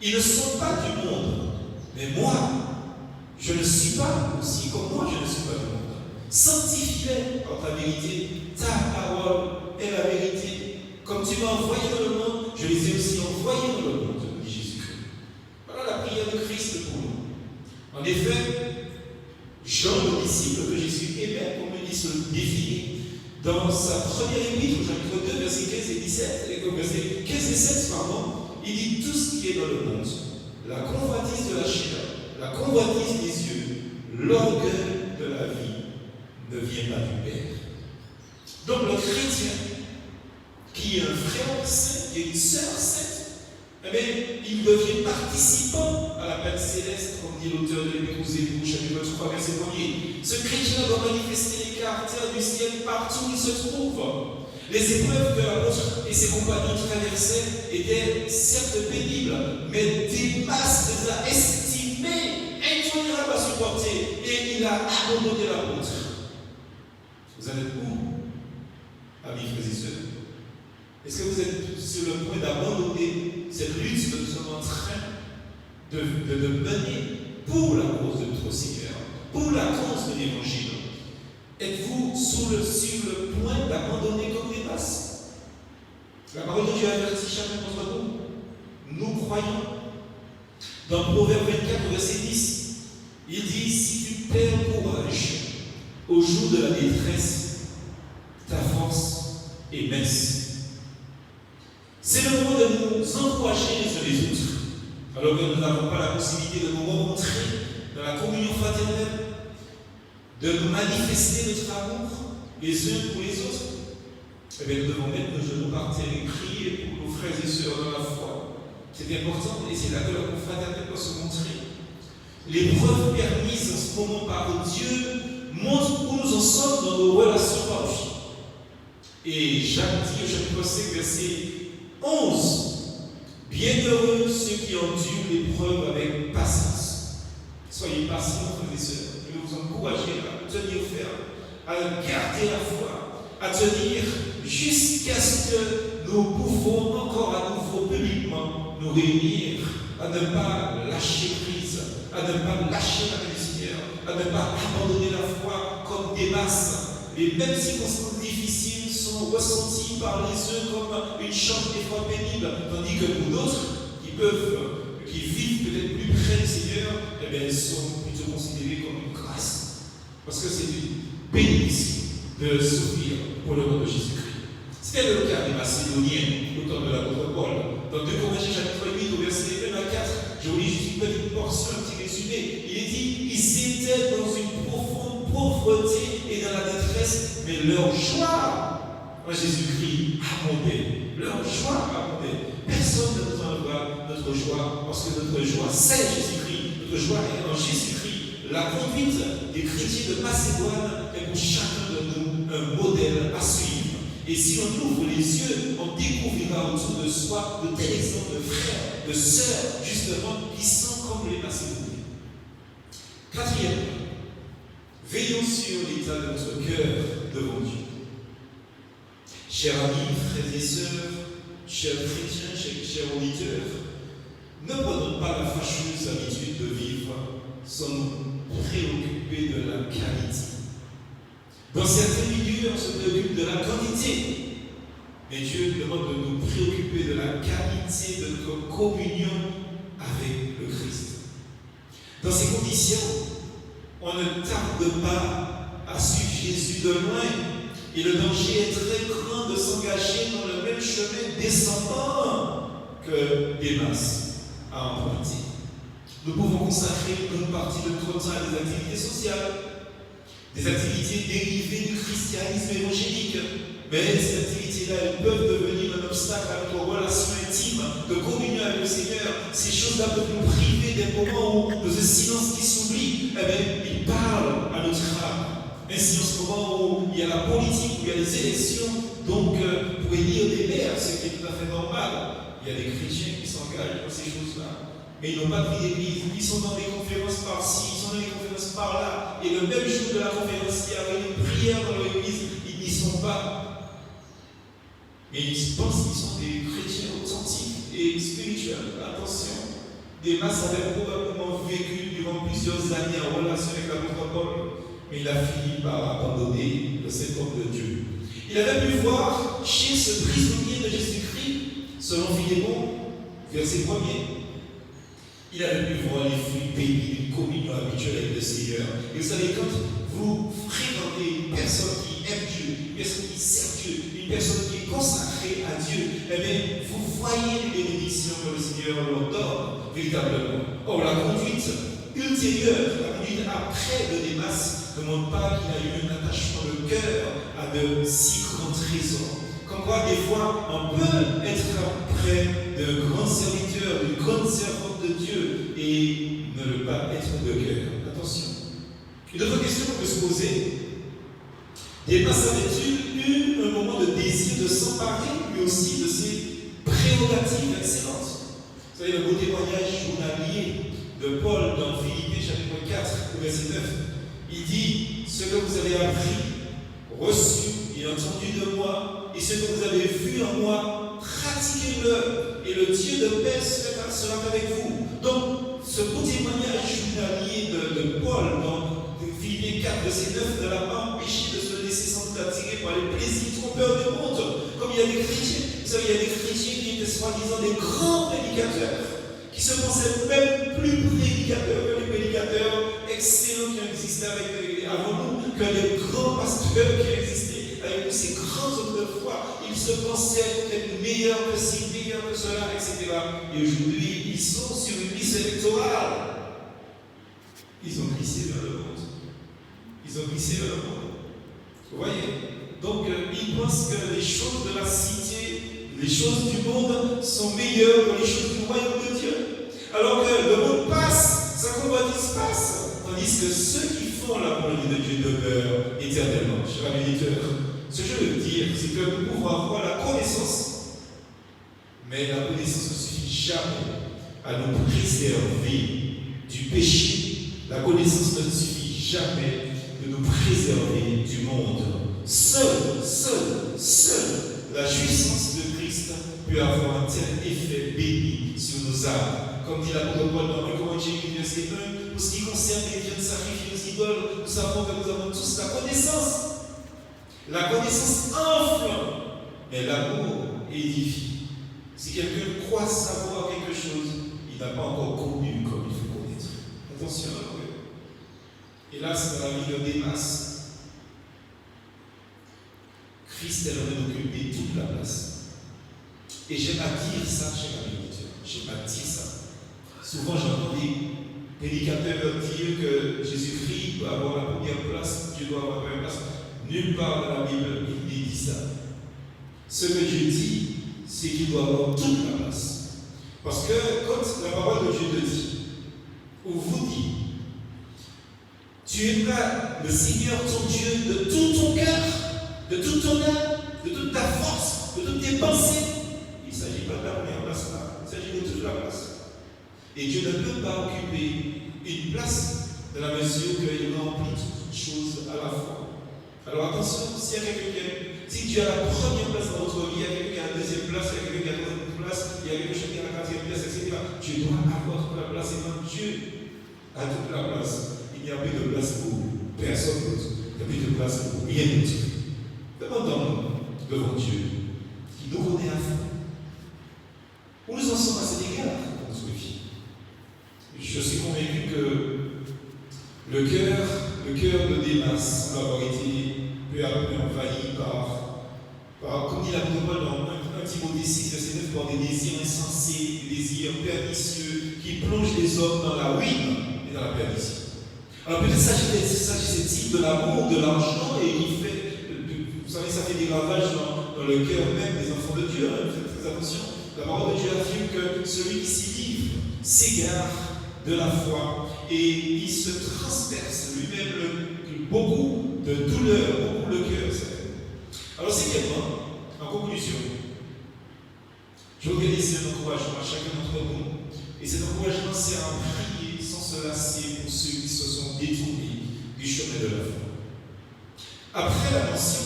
Ils ne sont pas du monde, mais moi, je ne suis pas aussi, comme moi je ne suis pas du monde. Sanctifie-les par ta vérité, ta parole est la vérité. Comme tu m'as envoyé dans le monde, je les ai aussi envoyés dans le monde, dit Jésus-Christ. Voilà la prière de Christ pour nous. En effet, Jean, le disciple que Jésus aimait, comme il se définit, dans sa première épître, au chapitre 2, versets 15 et 17, versets 15 et 16, il dit tout ce qui est dans le monde, la convoitise de la chair, la convoitise des yeux, l'orgueil de la vie ne vient pas du Père. Donc le chrétien, qui est un frère saint, qui est une sœur sainte, eh bien, il devient participant à la peine céleste, comme dit l'auteur de l'Épître aux Hébreux, chapitre 3, verset 1er. Ce chrétien doit manifester les caractères du ciel partout où il se trouve. Les épreuves que l'apôtre et ses compagnons traversaient étaient certes pénibles, mais Démas les a estimées intolérables à supporter, et il a abandonné l'apôtre. Vous en êtes où, amis frères et sœurs? Est-ce que vous êtes sur le point d'abandonner cette lutte que nous sommes en train de mener pour la cause de notre Seigneur, pour la cause de l'Évangile? Êtes-vous sur le point d'abandonner comme des masses? La parole de Dieu avertit chacun d'entre nous. Nous croyons. Dans Proverbe 24, verset 10, il dit: si tu perds courage au jour de la détresse, ta force est mince. C'est le moment de nous encourager les uns les autres, alors que nous n'avons pas la possibilité de nous rencontrer dans la communion fraternelle, de nous manifester notre amour les uns pour les autres. Eh bien, nous devons mettre nos genoux par terre et prier pour nos frères et sœurs dans la foi. C'est important, et c'est là que la confraternité doit se montrer. L'épreuve permise en ce moment par Dieu montre où nous en sommes dans nos relations par lui. Et Jacques dit au chapitre 5, verset 11, bienheureux ceux qui endurent l'épreuve avec patience. Soyez patients, frères et sœurs. Je vais vous encourager à tenir ferme, à garder la foi, à tenir jusqu'à ce que nous pouvons encore à nouveau publiquement nous réunir, à ne pas lâcher prise, à ne pas lâcher la Seigneur, à ne pas abandonner la foi comme des masses. Les mêmes circonstances difficiles sont ressenties par les uns comme une chance des fois pénible, tandis que pour d'autres qui vivent peut-être plus près du Seigneur, eh bien, elles sont plutôt considérées comme une grâce. Parce que c'est une bénédiction de souffrir pour le nom de Jésus-Christ. C'était le cas des Macédoniens au temps de l'apôtre Paul. Dans 2 Corinthiens chapitre 8 au verset 1 à 4, je vous lis juste une petite portion, un petit résumé. Il est dit: ils étaient dans une profonde pauvreté et dans la détresse, mais leur joie en Jésus-Christ abondait. Leur joie abondait. Personne ne nous enlèvera notre joie, parce que notre joie, c'est Jésus-Christ. Notre joie est en Jésus-Christ. La conduite des chrétiens de Macédoine est pour chacun de nous un modèle à suivre. Et si on ouvre les yeux, on découvrira autour de soi de tels exemples de frères, de sœurs, justement, qui sont comme les Macédoniens. Quatrièmement, veillons sur l'état de notre cœur devant Dieu. Chers amis, frères et sœurs, chers chrétiens, chers auditeurs, ne prenons pas la fâcheuse habitude de vivre sans nous préoccuper de la qualité. Dans certains milieux, on se préoccupe de la quantité. Mais Dieu demande de nous préoccuper de la qualité de notre communion avec le Christ. Dans ces conditions, on ne tarde pas à suivre Jésus de loin. Et le danger est très grand de s'engager dans le même chemin descendant que Démas a emprunté. Nous pouvons consacrer une partie de notre temps à des activités sociales, des activités dérivées du christianisme évangélique. Mais ces activités-là, peuvent devenir un obstacle à notre relation intime, de communion avec le Seigneur. Ces choses-là peuvent nous priver des moments où nos silences qui s'oublient, eh bien, ils parlent à notre âme. Ainsi, en ce moment où il y a la politique, où il y a les élections, donc pour élire des maires, ce qui est tout à fait normal, il y a des chrétiens qui s'engagent dans ces choses-là. Mais ils n'ont pas de vie d'église. Ils sont dans des conférences par-ci, ils sont dans des conférences par-là. Et le même jour de la conférence, il y a une prière dans leur église, ils n'y sont pas. Mais ils pensent qu'ils sont des chrétiens authentiques et spirituels. Attention, Démas avait probablement vécu durant plusieurs années en relation avec l'apôtre Paul, mais il a fini par abandonner le cet homme de Dieu. Il avait pu voir chez ce prisonnier de Jésus-Christ, selon Philémon, verset 1er, il avait pu voir les fruits bénis d'une communion habituelle avec le Seigneur. Et vous savez, quand vous fréquentez une personne qui aime Dieu, une personne qui sert Dieu, une personne qui est consacrée à Dieu, eh bien, vous voyez les bénédictions que le Seigneur leur donne véritablement. Or, la conduite ultérieure, la conduite après de Démas, ne montre pas qu'il a eu un attachement de cœur à de si grands trésors. Comme quoi, des fois, on peut être près de grands serviteurs, de grandes servantes de Dieu et ne pas être de cœur. Attention. Une autre question qu'on peut se poser, Démas avait-il eu un moment de désir de s'emparer lui aussi de ses prérogatives excellentes? Vous savez, le beau témoignage journalier de Paul dans Philippiens chapitre 4, verset 9, il dit: ce que vous avez appris, reçu et entendu de moi, et et ce que vous avez vu en moi, pratiquez-le, et le Dieu de paix sera avec vous. Donc, ce beau témoignage journalier de Paul dans Philippiens 4, verset 9, ne l'a pas empêché de se laisser sans doute attirer par les plaisirs trompeurs du monde. Comme il y a des chrétiens, vous savez, il y a des chrétiens qui étaient soi-disant des grands prédicateurs, qui se pensaient même plus prédicateurs que les prédicateurs excellents qui ont existé avant nous, que les grands pasteurs qui ont existé avec nous, ces grands hommes de foi. Ils se pensaient être meilleurs que ci, meilleurs que cela, etc. Et aujourd'hui, ils sont sur une liste électorale. Ils ont glissé vers le monde. Ils ont glissé vers le monde. Vous voyez? Donc, ils pensent que les choses de la cité, les choses du monde sont meilleures que les choses du royaume de Dieu. Alors que le monde passe, sa convoitise passe. Tandis que ceux qui font la volonté de Dieu demeurent éternellement. Chers amis auditeurs, ce que je veux dire, c'est que nous pouvons avoir la connaissance, mais la connaissance ne suffit jamais à nous préserver du péché. La connaissance ne suffit jamais de nous préserver du monde. Seule la jouissance de Christ peut avoir un tel effet béni sur nos âmes. Comme dit l'apôtre Paul dans 1 Corinthiens 8, verset 1, pour ce qui concerne les viandes sacrifiées aux idoles, nous savons que nous avons tous la connaissance. La connaissance enfle, mais l'amour édifie. Si quelqu'un croit savoir quelque chose, il n'a pas encore connu comme il faut connaître. Attention à l'heure. Hélas, dans la vie de Démas, Christ est en train d'occuper toute la place. Et j'aime à dire ça, chers amis auditeurs. J'aime à dire ça. Souvent, j'entends des prédicateurs dire que Jésus-Christ doit avoir la première place, Dieu doit avoir la première place. Nulle part dans la Bible, il dit ça. Ce que je dis, c'est qu'il doit avoir toute la place. Parce que quand la parole de Dieu te dit, ou vous dit, tu aimeras le Seigneur ton Dieu de tout ton cœur, de toute ton âme, de toute ta force, de toutes tes pensées. Il ne s'agit pas de la première place là, il s'agit de toute la place. Et Dieu ne peut pas occuper une place de la mesure qu'il remplit toutes choses à la fois. Alors attention, s'il y a quelqu'un si Dieu a la première place dans votre vie, il y a quelqu'un qui a la deuxième place, il y a quelqu'un qui a la troisième place, il y a quelqu'un qui a la quatrième place, etc. Tu dois avoir toute la place et quand Dieu a toute la place, il n'y a plus de place pour personne d'autre. Il n'y a plus de place pour rien d'autre. Demandons-nous devant Dieu, qui nous connaît à fond. Où nous en sommes à cet égard dans notre vie? Je suis convaincu que le cœur de Démas va avoir été peu à peu envahi par comme dit l'apôtre Paul dans 1 Timothée 6, verset 9, par des désirs insensés, des désirs pernicieux qui plongent les hommes dans la ruine et dans la perdition. Alors peut-être s'agissait-il de l'amour, de l'argent, et qui fait, vous savez, ça fait des ravages dans le cœur même des enfants de Dieu. Hein, faites très attention. La parole de Dieu affirme que celui qui s'y livre s'égare de la foi et il se transperce lui-même beaucoup de douleur, beaucoup le cœur. Alors cinquièmement, en conclusion, je voudrais laisser un encouragement à chacun d'entre nous, et cet encouragement sert à prier sans se lasser pour ceux qui se sont détournés du chemin de la foi. Après la mention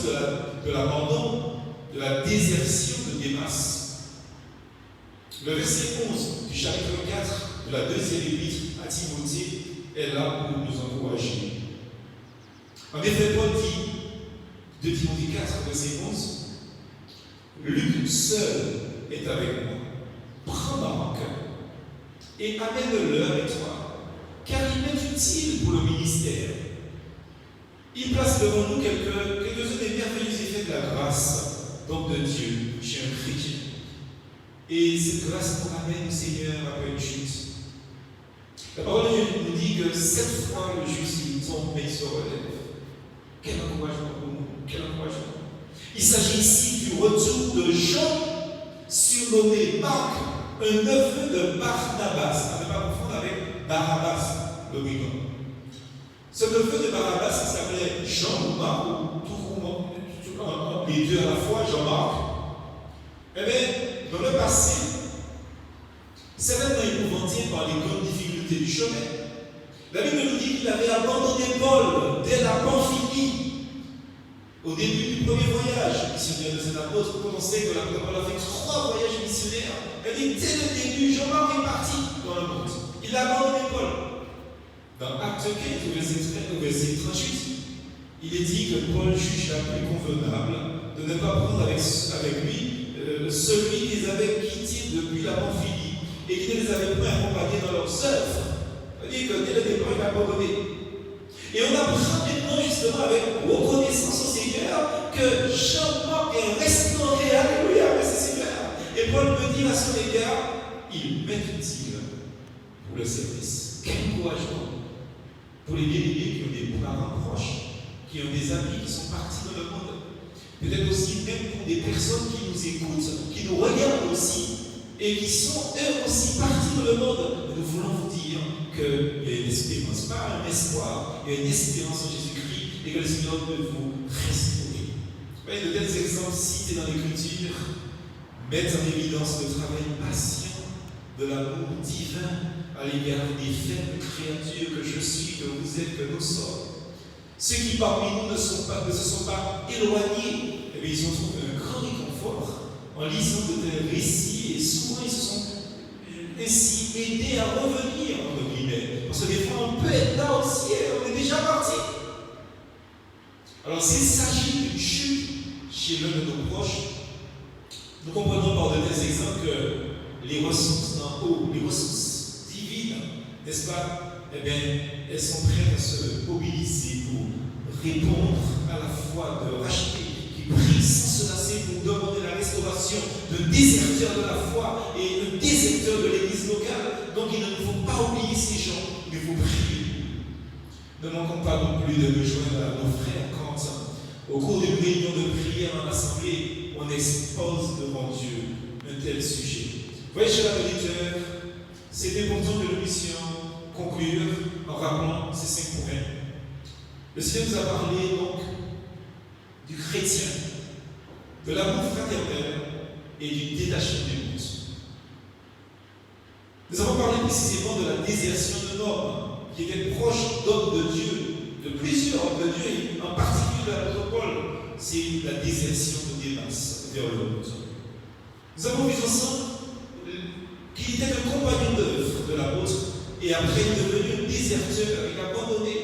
de l'abandon, de la désertion de Démas, le verset 11 du chapitre 4 de la deuxième épître à Timothée est là pour nous encourager. En effet, Paul dit, de Timothée 4, verset 11, Luc seul est avec moi. Prends ma marque et amène-le avec toi, car il m'est utile pour le ministère. Il place devant nous quelques-uns des merveilleux effets de la grâce, donc de Dieu, chez un chrétien. Et cette grâce nous ramène au Seigneur après une chute. La parole de Dieu nous dit que 7 fois le juste il tombe mais il se relève. Quel encouragement pour nous, quel encouragement. Il s'agit ici du retour de Jean, surnommé Marc, un neveu de Barnabas. À ne pas confondre avec Barabbas, le brigand. Ce neveu de Barabbas, il s'appelait Jean ou Marc, ou les deux à la fois, Jean-Marc. Eh bien, dans le passé, certainement épouvanté par les grandes difficultés du chemin, la Bible nous dit qu'il avait abandonné Paul dès la Pamphylie. Au début du premier voyage missionnaire de cet apôtre, quand on sait que l'apôtre Paul a fait 3 voyages missionnaires, elle dit dès le début, Jean-Marc est parti dans le monde. Il a abandonné Paul. Dans Acte 15, au verset 38, il est dit que Paul jugea plus convenable de ne pas prendre avec lui celui qu'ils avaient quitté depuis la Pamphylie et qui ne les avait pas accompagnés dans leurs œuvres. C'est-à-dire que dès le départ, il a abandonné. Et on apprend maintenant justement avec reconnaissance au Seigneur que Jean-Marc est restauré, alléluia, merci Seigneur. Et Paul me dit à son égard, il m'est utile pour le service. Quel encouragement pour les bien-aimés qui ont des parents proches, qui ont des amis qui sont partis dans le monde. Peut-être aussi même pour des personnes qui nous écoutent, qui nous regardent aussi, et qui sont eux aussi partis dans le monde. Nous voulons vous dire qu'il y a une espérance, pas un espoir, il y a une espérance en Jésus-Christ et que le Seigneur peut vous restaurer. De tels exemples cités dans l'Écriture mettent en évidence le travail patient de l'amour divin à l'égard des faibles créatures que je suis, que vous êtes, que nous sommes. Ceux qui parmi nous ne se sont pas éloignés, eh bien, ils ont trouvé un grand réconfort en lisant de tels récits et souvent ils se sont ainsi aidés à revenir, entre guillemets. Parce que des fois on peut être là au ciel, on est déjà parti. Alors s'il s'agit d'une chute chez l'un de nos proches, nous comprenons par de tels exemples que les ressources d'en haut, les ressources divines, n'est-ce pas, eh bien, elles sont prêtes à se mobiliser pour répondre à la foi de racheter, qui prie sans se lasser pour demander la restauration de déserteurs de la foi et de déserteurs de l'église locale. Donc il ne faut pas oublier ces gens, il faut prier. Ne manquons pas non plus de nous joindre à nos frères quand, au cours d'une réunion de prière en assemblée, on expose devant Dieu un tel sujet. Vous voyez, chers auditeurs, c'est important que nous puissions conclure en rappelant ces 5 points. Le Seigneur nous a parlé donc du chrétien, de l'amour fraternel et du détachement du monde. Nous avons parlé précisément de la désertion de l'homme qui était proche d'hommes de Dieu, de plusieurs hommes de Dieu, et en particulier de l'apôtre Paul, c'est la désertion de Démas vers le monde. Nous avons vu ensemble qu'il était un compagnon d'œuvre de l'apôtre et après il est devenu un déserteur, il a abandonné.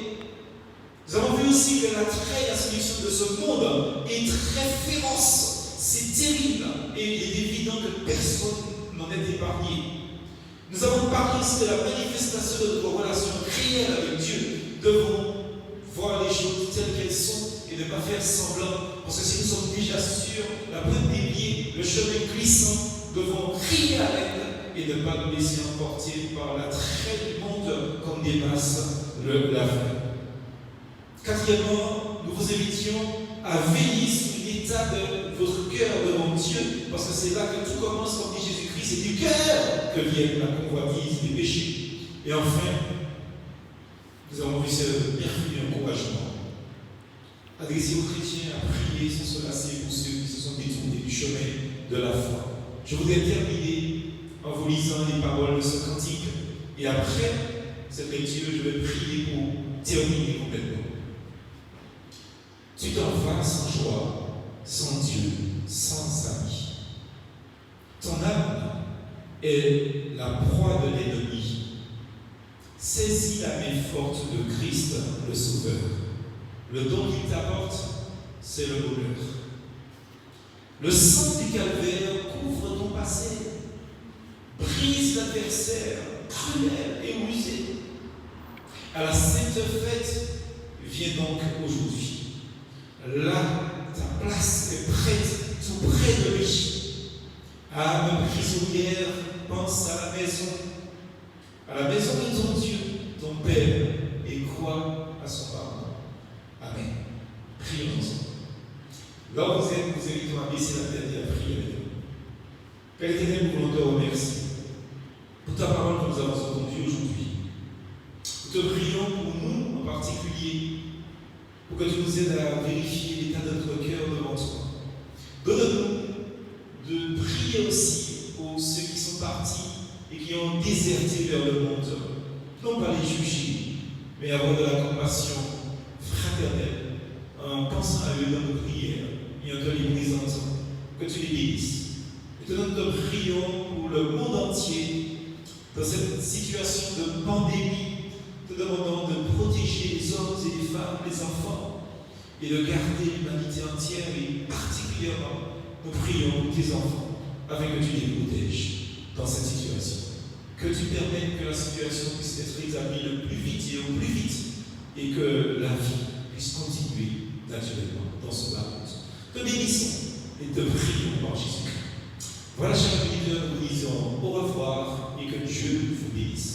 Nous avons vu aussi que l'attrait et la séduction de ce monde est très féroce, c'est terrible et il est évident que personne n'en est épargné. Nous avons parlé aussi de la manifestation de notre relation réelle avec Dieu. Nous devons voir les choses telles qu'elles sont et ne pas faire semblant. Parce que si nous sommes déjà sur la pointe des pieds, le chemin glissant, nous devons crier à l'aide et ne pas nous laisser emporter par l'attrait du monde comme dépasse l'avenir. Quatrièmement, nous vous invitions à veiller sur l'état de votre cœur devant Dieu, parce que c'est là que tout commence, comme dit Jésus-Christ, c'est du cœur que vient la convoitise des péchés. Et enfin, nous avons vu ce merveilleux encouragement adressé aux chrétiens à prier sans se lasser pour ceux qui se sont détournés du chemin de la foi. Je voudrais terminer en vous lisant les paroles de ce cantique, et après cette lecture, je vais prier pour terminer complètement. Tu t'en vas sans joie, sans Dieu, sans amis. Ton âme est la proie de l'ennemi. Saisis la main forte de Christ, le Sauveur. Le don qu'il t'apporte, c'est le bonheur. Le sang du calvaire couvre ton passé, brise l'adversaire cruel et rusé. À la sainte fête, viens donc aujourd'hui. Là, ta place est prête, tout près de lui. Âme prisonnière, pense à la maison de ton Dieu, ton Père, et crois à son pardon. Amen. Prions ensemble. Là où vous êtes, nous invitons à baisser la tête et à prier avec nous. Père éternel, nous voulons te remercier pour ta parole que nous avons entendue aujourd'hui. Nous te prions pour nous en particulier, pour que tu nous aides à vérifier l'état de notre cœur devant toi. Donne-nous de prier aussi pour ceux qui sont partis et qui ont déserté vers le monde. Non pas les juger, mais avoir de la compassion fraternelle, en pense à eux dans nos prières et en te les présentant, que tu les bénisses. Et nous te prions pour le monde entier, dans cette situation de pandémie, te demandons de protéger les hommes et les femmes, les enfants, et de garder l'humanité entière, et particulièrement, nous prions pour tes enfants, afin que tu les protèges dans cette situation. Que tu permettes que la situation puisse être rétablie le plus vite et au plus vite, et que la vie puisse continuer naturellement dans ce monde. Te bénissons et te prions par Jésus-Christ. Voilà, chers auditeurs, nous vous disons au revoir et que Dieu vous bénisse.